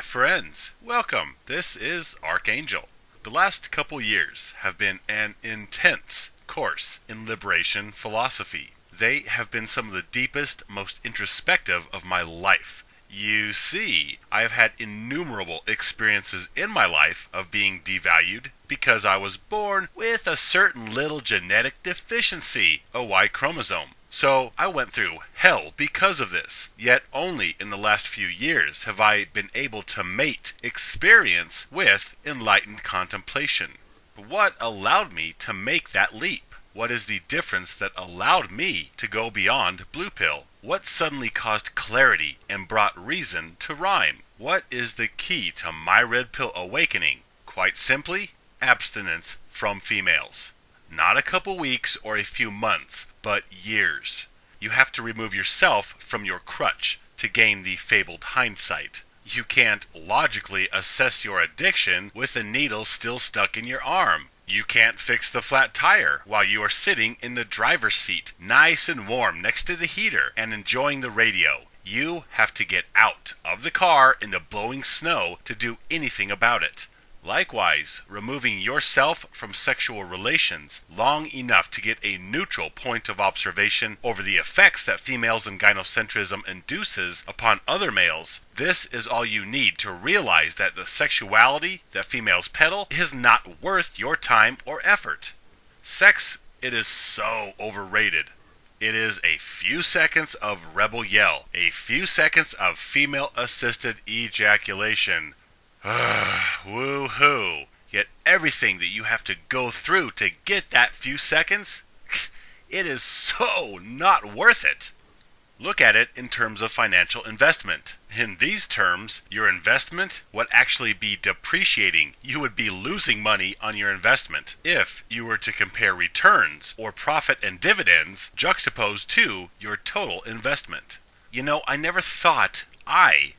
My friends, welcome. This is Archangel. The last couple years have been an intense course in liberation philosophy. They have been some of the deepest, most introspective of my life. You see, I have had innumerable experiences in my life of being devalued because I was born with a certain little genetic deficiency, a Y chromosome. So I went through hell because of this, yet only in the last few years have I been able to mate experience with enlightened contemplation. What allowed me to make that leap? What is the difference that allowed me to go beyond blue pill? What suddenly caused clarity and brought reason to rhyme? What is the key to my red pill awakening? Quite simply, abstinence from females. Not a couple weeks or a few months, but years. You have to remove yourself from your crutch to gain the fabled hindsight. You can't logically assess your addiction with the needle still stuck in your arm. You can't fix the flat tire while you are sitting in the driver's seat, nice and warm next to the heater and enjoying the radio. You have to get out of the car in the blowing snow to do anything about it. Likewise, removing yourself from sexual relations long enough to get a neutral point of observation over the effects that females and gynocentrism induces upon other males, this is all you need to realize that the sexuality that females peddle is not worth your time or effort. Sex, it is so overrated. It is a few seconds of rebel yell, a few seconds of female-assisted ejaculation. Woo-hoo. Yet everything that you have to go through to get that few seconds, it is so not worth it. Look at it in terms of financial investment. In these terms, your investment would actually be depreciating. You would be losing money on your investment if you were to compare returns or profit and dividends juxtaposed to your total investment. You know, I never thought I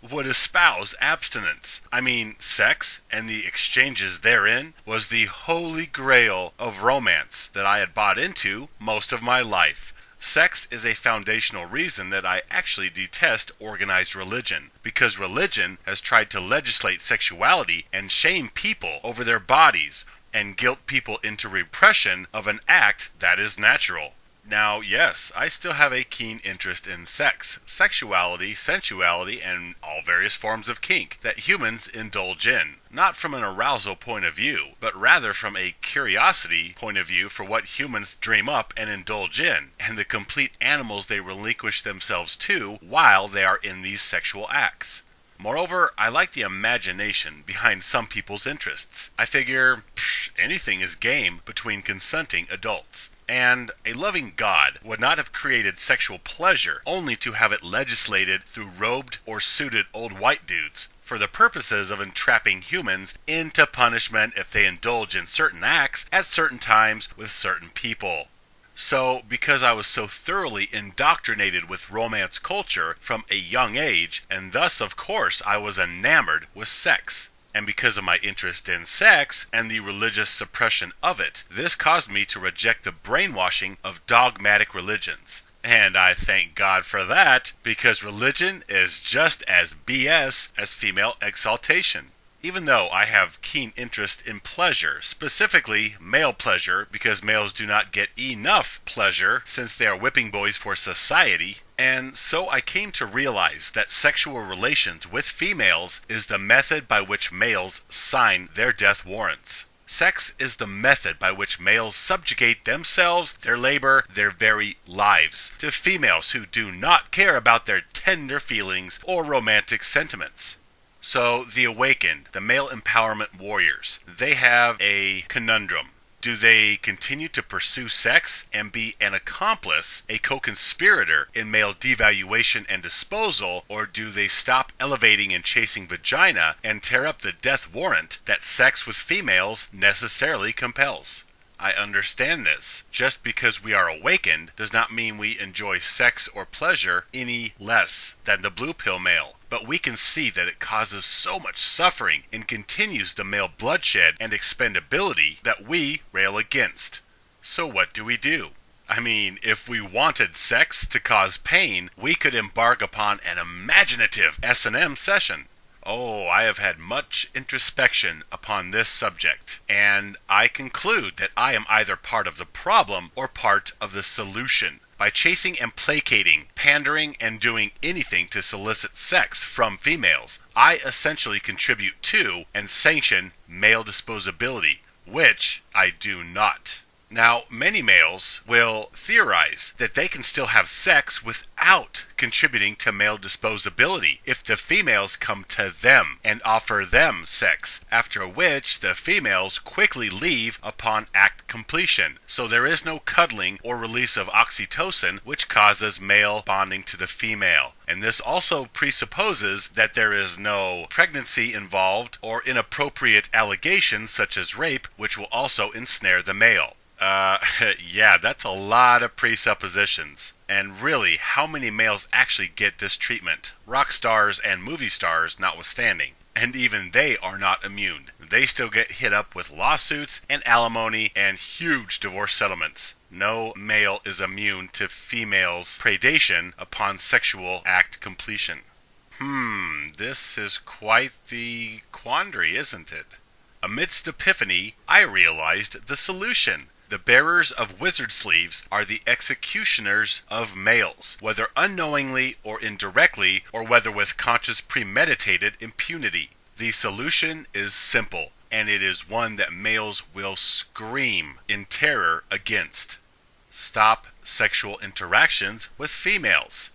would espouse abstinence. I mean, sex and the exchanges therein was the holy grail of romance that I had bought into most of my life. Sex is a foundational reason that I actually detest organized religion, because religion has tried to legislate sexuality and shame people over their bodies and guilt people into repression of an act that is natural. Now, yes, I still have a keen interest in sex, sexuality, sensuality, and all various forms of kink that humans indulge in. Not from an arousal point of view, but rather from a curiosity point of view for what humans dream up and indulge in, and the complete animals they relinquish themselves to while they are in these sexual acts. Moreover, I like the imagination behind some people's interests. I figure, anything is game between consenting adults. And a loving God would not have created sexual pleasure only to have it legislated through robed or suited old white dudes for the purposes of entrapping humans into punishment if they indulge in certain acts at certain times with certain people. So, because I was so thoroughly indoctrinated with romance culture from a young age, and thus, of course, I was enamored with sex. And because of my interest in sex and the religious suppression of it, this caused me to reject the brainwashing of dogmatic religions. And I thank God for that, because religion is just as BS as female exaltation. Even though I have keen interest in pleasure, specifically male pleasure, because males do not get enough pleasure since they are whipping boys for society, and so I came to realize that sexual relations with females is the method by which males sign their death warrants. Sex is the method by which males subjugate themselves, their labor, their very lives, to females who do not care about their tender feelings or romantic sentiments. So, the awakened, the male empowerment warriors, they have a conundrum. Do they continue to pursue sex and be an accomplice, a co-conspirator in male devaluation and disposal, or do they stop elevating and chasing vagina and tear up the death warrant that sex with females necessarily compels? I understand this. Just because we are awakened does not mean we enjoy sex or pleasure any less than the blue pill male. But we can see that it causes so much suffering and continues the male bloodshed and expendability that we rail against. So what do we do? I mean, if we wanted sex to cause pain, we could embark upon an imaginative S&M session. Oh, I have had much introspection upon this subject, and I conclude that I am either part of the problem or part of the solution. By chasing and placating, pandering, and doing anything to solicit sex from females, I essentially contribute to and sanction male disposability, which I do not. Now, many males will theorize that they can still have sex without contributing to male disposability if the females come to them and offer them sex, after which the females quickly leave upon act completion. So there is no cuddling or release of oxytocin, which causes male bonding to the female. And this also presupposes that there is no pregnancy involved or inappropriate allegations such as rape, which will also ensnare the male. Yeah, that's a lot of presuppositions. And really, how many males actually get this treatment? Rock stars and movie stars notwithstanding. And even they are not immune. They still get hit up with lawsuits and alimony and huge divorce settlements. No male is immune to females' predation upon sexual act completion. This is quite the quandary, isn't it? Amidst epiphany, I realized the solution. The bearers of wizard sleeves are the executioners of males, whether unknowingly or indirectly, or whether with conscious premeditated impunity. The solution is simple, and it is one that males will scream in terror against. Stop sexual interactions with females.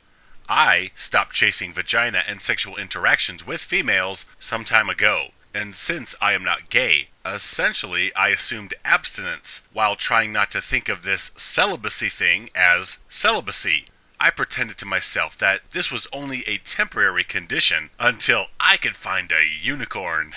I stopped chasing vagina and sexual interactions with females some time ago. And since I am not gay, essentially I assumed abstinence while trying not to think of this celibacy thing as celibacy. I pretended to myself that this was only a temporary condition until I could find a unicorn.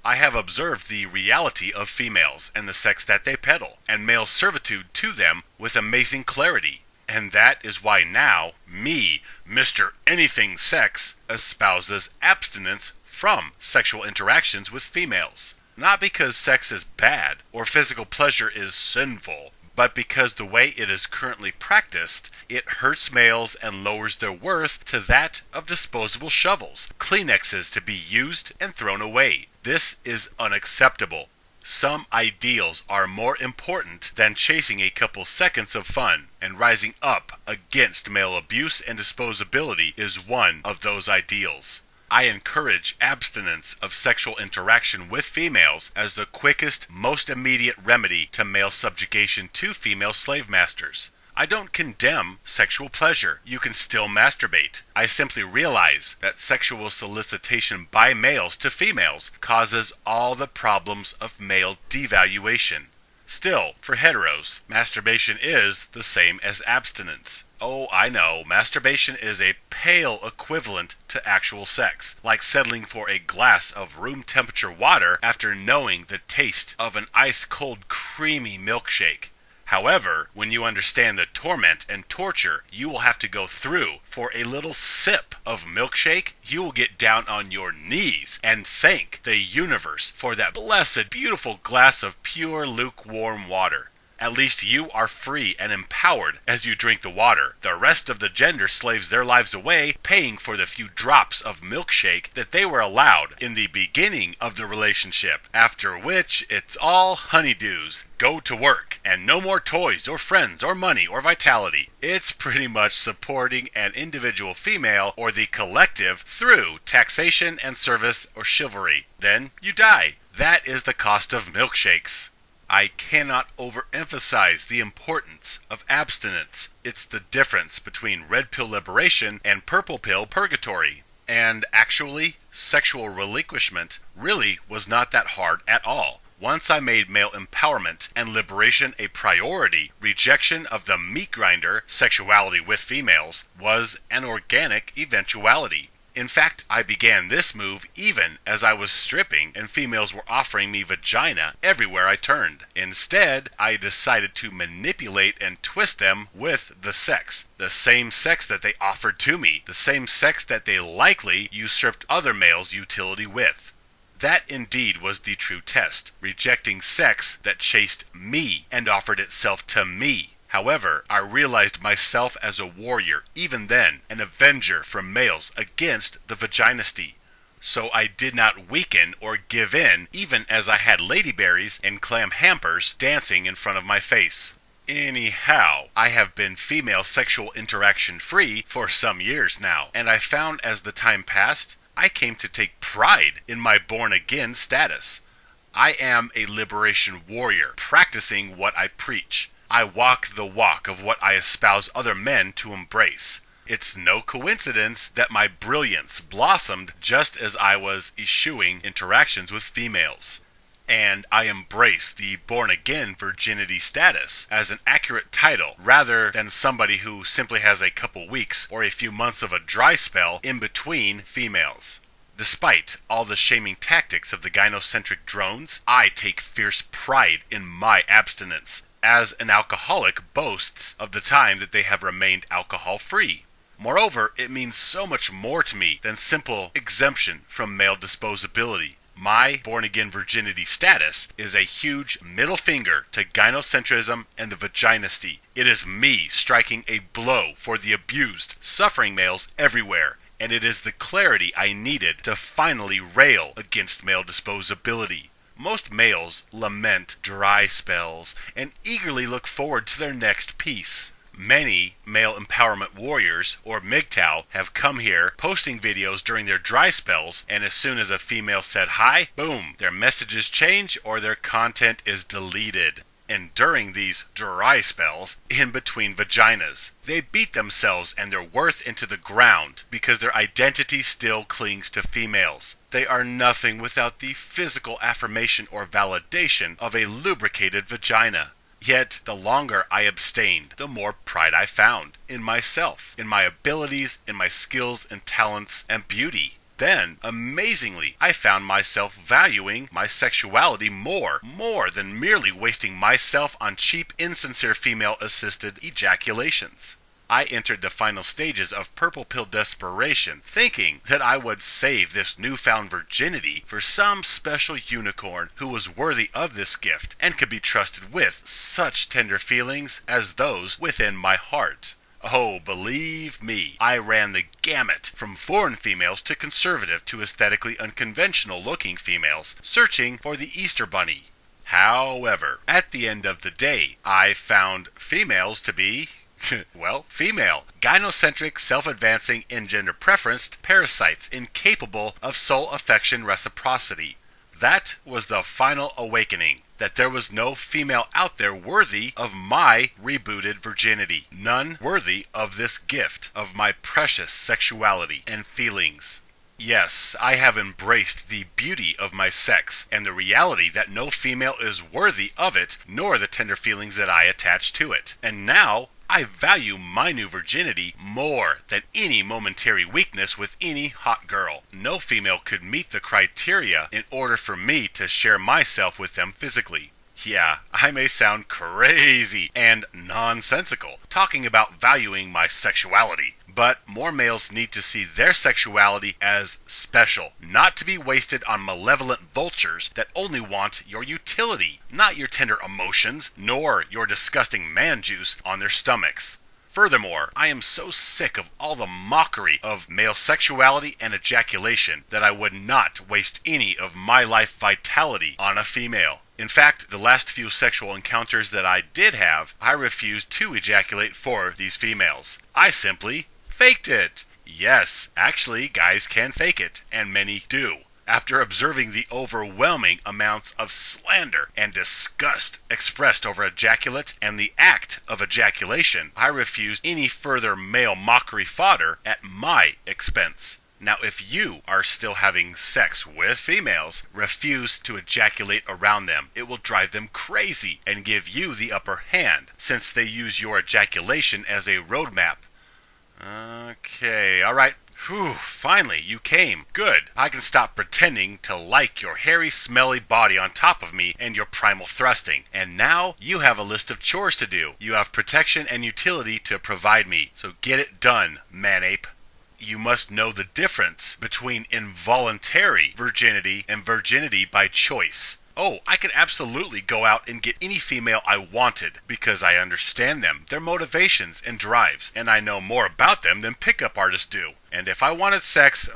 I have observed the reality of females and the sex that they peddle, and male servitude to them with amazing clarity. And that is why now, me, Mr. Anything Sex, espouses abstinence from sexual interactions with females. Not because sex is bad or physical pleasure is sinful, but because the way it is currently practiced, it hurts males and lowers their worth to that of disposable shovels, Kleenexes to be used and thrown away. This is unacceptable. Some ideals are more important than chasing a couple seconds of fun, and rising up against male abuse and disposability is one of those ideals. I encourage abstinence of sexual interaction with females as the quickest, most immediate remedy to male subjugation to female slave masters. I don't condemn sexual pleasure. You can still masturbate. I simply realize that sexual solicitation by males to females causes all the problems of male devaluation. Still, for heteros, masturbation is the same as abstinence. Oh, I know, masturbation is a pale equivalent to actual sex, like settling for a glass of room temperature water after knowing the taste of an ice-cold creamy milkshake. However, when you understand the torment and torture you will have to go through for a little sip of milkshake, you will get down on your knees and thank the universe for that blessed, beautiful glass of pure, lukewarm water. At least you are free and empowered as you drink the water. The rest of the gender slaves their lives away, paying for the few drops of milkshake that they were allowed in the beginning of the relationship, after which it's all honeydews. Go to work, and no more toys or friends or money or vitality. It's pretty much supporting an individual female or the collective through taxation and service or chivalry. Then you die. That is the cost of milkshakes. I cannot overemphasize the importance of abstinence. It's the difference between red pill liberation and purple pill purgatory. And actually, sexual relinquishment really was not that hard at all. Once I made male empowerment and liberation a priority, rejection of the meat grinder, sexuality with females, was an organic eventuality. In fact, I began this move even as I was stripping and females were offering me vagina everywhere I turned. Instead, I decided to manipulate and twist them with the same sex that they offered to me, the same sex that they likely usurped other males' utility with. That indeed was the true test, rejecting sex that chased me and offered itself to me. However, I realized myself as a warrior, even then, an avenger from males against the Virginity. So I did not weaken or give in, even as I had ladyberries and clam hampers dancing in front of my face. Anyhow, I have been female sexual interaction free for some years now, and I found as the time passed, I came to take pride in my born-again status. I am a liberation warrior, practicing what I preach. I walk the walk of what I espouse other men to embrace. It's no coincidence that my brilliance blossomed just as I was eschewing interactions with females. And I embrace the born-again virginity status as an accurate title rather than somebody who simply has a couple weeks or a few months of a dry spell in between females. Despite all the shaming tactics of the gynocentric drones, I take fierce pride in my abstinence, as an alcoholic boasts of the time that they have remained alcohol-free. Moreover, it means so much more to me than simple exemption from male disposability. My born-again virginity status is a huge middle finger to gynocentrism and the Virginity. It is me striking a blow for the abused, suffering males everywhere, and it is the clarity I needed to finally rail against male disposability. Most males lament dry spells and eagerly look forward to their next peace. Many male empowerment warriors, or Mgtow, have come here posting videos during their dry spells, and as soon as a female said hi, boom, their messages change or their content is deleted. And during these dry spells, in between vaginas, they beat themselves and their worth into the ground because their identity still clings to females. They are nothing without the physical affirmation or validation of a lubricated vagina. Yet, the longer I abstained, the more pride I found in myself, in my abilities, in my skills and talents and beauty. Then, amazingly, I found myself valuing my sexuality more than merely wasting myself on cheap, insincere female-assisted ejaculations. I entered the final stages of purple pill desperation, thinking that I would save this newfound virginity for some special unicorn who was worthy of this gift and could be trusted with such tender feelings as those within my heart. Oh, believe me, I ran the gamut from foreign females to conservative to aesthetically unconventional-looking females, searching for the Easter Bunny. However, at the end of the day, I found females to be well, female, gynocentric, self-advancing, engender-preferenced parasites incapable of soul affection reciprocity. That was the final awakening, that there was no female out there worthy of my rebooted virginity, none worthy of this gift of my precious sexuality and feelings. Yes, I have embraced the beauty of my sex and the reality that no female is worthy of it, nor the tender feelings that I attach to it. And now, I value my new virginity more than any momentary weakness with any hot girl. No female could meet the criteria in order for me to share myself with them physically. Yeah, I may sound crazy and nonsensical talking about valuing my sexuality, but more males need to see their sexuality as special, not to be wasted on malevolent vultures that only want your utility, not your tender emotions, nor your disgusting man juice on their stomachs. Furthermore, I am so sick of all the mockery of male sexuality and ejaculation that I would not waste any of my life vitality on a female. In fact, the last few sexual encounters that I did have, I refused to ejaculate for these females. I simply faked it. Yes, actually, guys can fake it, and many do. After observing the overwhelming amounts of slander and disgust expressed over ejaculate and the act of ejaculation, I refused any further male mockery fodder at my expense. Now, if you are still having sex with females, refuse to ejaculate around them. It will drive them crazy and give you the upper hand, since they use your ejaculation as a roadmap. Okay, alright. Whew, finally, you came. Good. I can stop pretending to like your hairy, smelly body on top of me and your primal thrusting. And now, you have a list of chores to do. You have protection and utility to provide me. So get it done, man-ape. You must know the difference between involuntary virginity and virginity by choice. Oh, I could absolutely go out and get any female I wanted because I understand them, their motivations and drives, and I know more about them than pickup artists do. And if I wanted sex,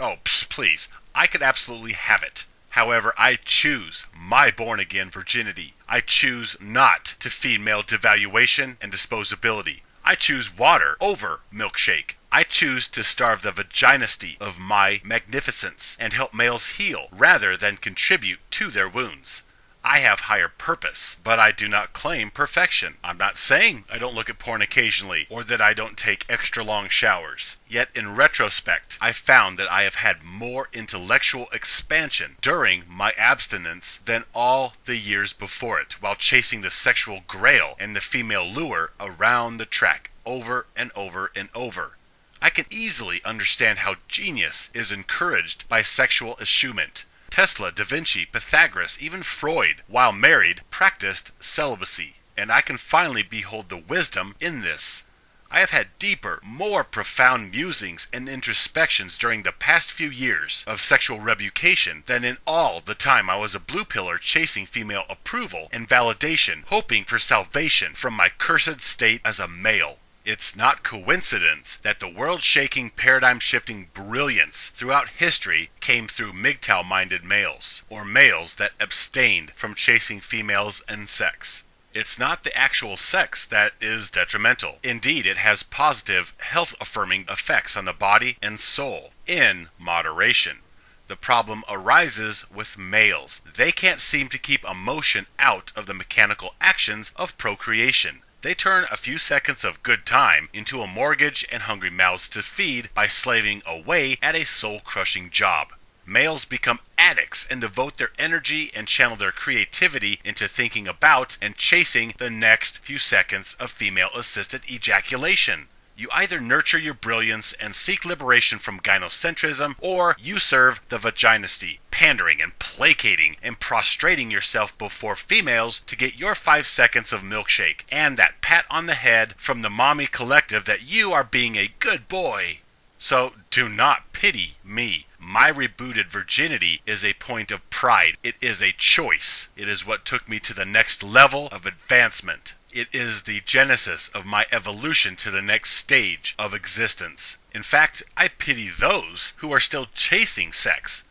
please, I could absolutely have it. However, I choose my born-again virginity. I choose not to feed male devaluation and disposability. I choose water over milkshake. I choose to starve the vaginisty of my magnificence and help males heal rather than contribute to their wounds. I have higher purpose, but I do not claim perfection. I'm not saying I don't look at porn occasionally or that I don't take extra long showers. Yet in retrospect, I found that I have had more intellectual expansion during my abstinence than all the years before it, while chasing the sexual grail and the female lure around the track over and over and over. I can easily understand how genius is encouraged by sexual eschewment. Tesla, Da Vinci, Pythagoras, even Freud, while married, practiced celibacy, and I can finally behold the wisdom in this. I have had deeper, more profound musings and introspections during the past few years of sexual revocation than in all the time I was a blue piller chasing female approval and validation, hoping for salvation from my cursed state as a male. It's not coincidence that the world-shaking, paradigm-shifting brilliance throughout history came through Mgtow-minded males, or males that abstained from chasing females and sex. It's not the actual sex that is detrimental. Indeed, it has positive, health-affirming effects on the body and soul, in moderation. The problem arises with males. They can't seem to keep emotion out of the mechanical actions of procreation. They turn a few seconds of good time into a mortgage and hungry mouths to feed by slaving away at a soul-crushing job. Males become addicts and devote their energy and channel their creativity into thinking about and chasing the next few seconds of female-assisted ejaculation. You either nurture your brilliance and seek liberation from gynocentrism, or you serve the vaginisty, pandering and placating and prostrating yourself before females to get your 5 seconds of milkshake and that pat on the head from the mommy collective that you are being a good boy. So do not pity me. My rebooted virginity is a point of pride. It is a choice. It is what took me to the next level of advancement. It is the genesis of my evolution to the next stage of existence. In fact, I pity those who are still chasing sex.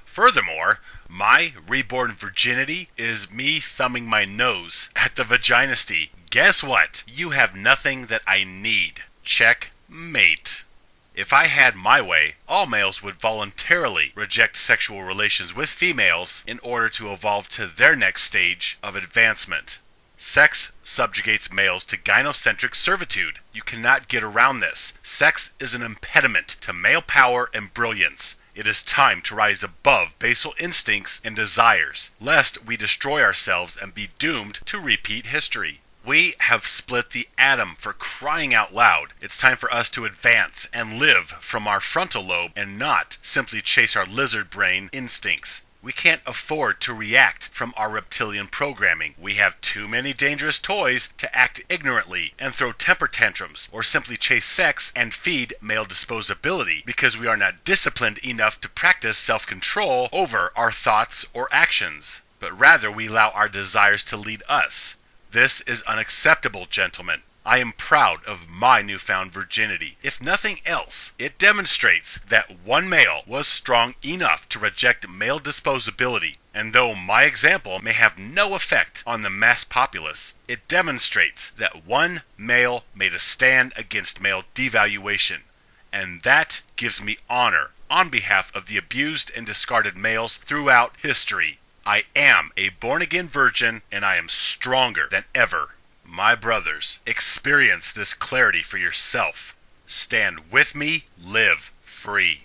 Furthermore, my reborn virginity is me thumbing my nose at the vaginisty. Guess what? You have nothing that I need. Checkmate. If I had my way, all males would voluntarily reject sexual relations with females in order to evolve to their next stage of advancement. Sex subjugates males to gynocentric servitude. You cannot get around this. Sex is an impediment to male power and brilliance. It is time to rise above basal instincts and desires, lest we destroy ourselves and be doomed to repeat history. We have split the atom, for crying out loud. It's time for us to advance and live from our frontal lobe and not simply chase our lizard brain instincts. We can't afford to react from our reptilian programming. We have too many dangerous toys to act ignorantly and throw temper tantrums or simply chase sex and feed male disposability because we are not disciplined enough to practice self-control over our thoughts or actions, but rather we allow our desires to lead us. This is unacceptable, gentlemen. I am proud of my newfound virginity. If nothing else, it demonstrates that one male was strong enough to reject male disposability, and though my example may have no effect on the mass populace, it demonstrates that one male made a stand against male devaluation, and that gives me honor on behalf of the abused and discarded males throughout history. I am a born-again virgin, and I am stronger than ever. My brothers, experience this clarity for yourself. Stand with me, live free.